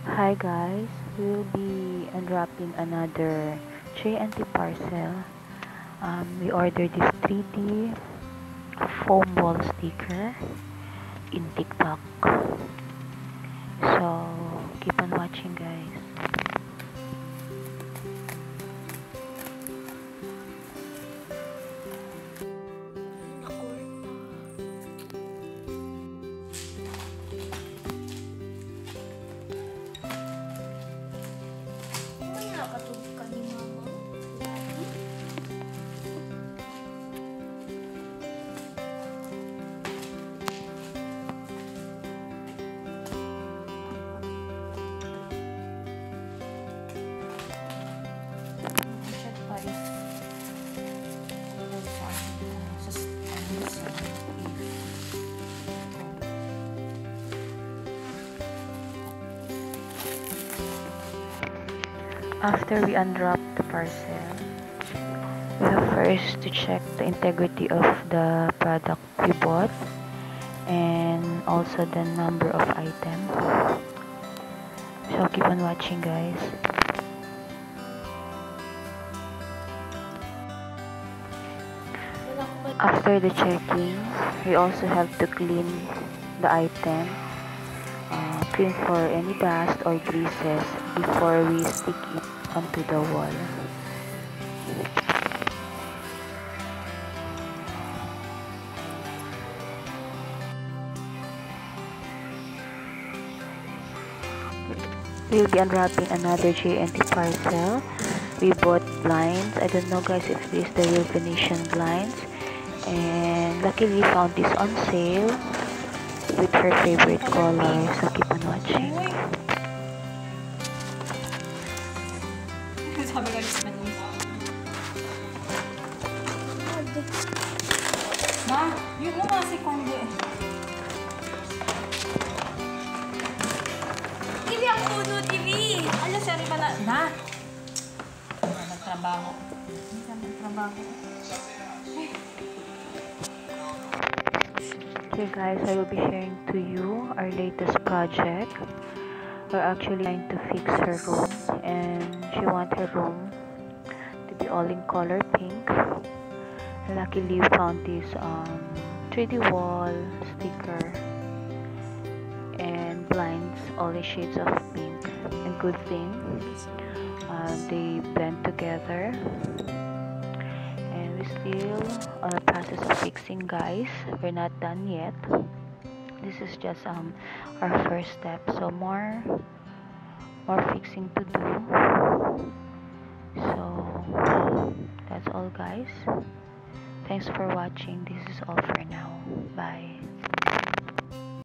Hi guys, we'll be unwrapping another J&T parcel. We ordered this 3D foam wall sticker in TikTok. So keep on watching guys. Nakatulog ka ni Mama. Lagi. Check pa if After we unwrap the parcel, we have first to check the integrity of the product we bought and also the number of items. So keep on watching guys. After the checking, we also have to clean the item, clean for any dust or greases before we stick it onto the wall. We'll be unwrapping another J&T parcel. We bought blinds. I don't know guys if this is the real Venetian blinds. And luckily found this on sale with her favorite color. So keep on watching. sabi ka sa menu. Ma, yun mo nga si Kondi. TV ang puno, TV! Ano, sorry ba na? Na! Nagtrabaho. Nagtrabaho. Okay guys, I will be sharing to you our latest project. We're actually trying to fix her room and she wants her room to be all in color pink. Luckily we found this 3D wall sticker and blinds all in shades of pink, and good thing they blend together. And we're still on the process of fixing guys, we're not done yet. This is just our first step, so more fixing to do. So that's all guys, thanks for watching. This is all for now. Bye.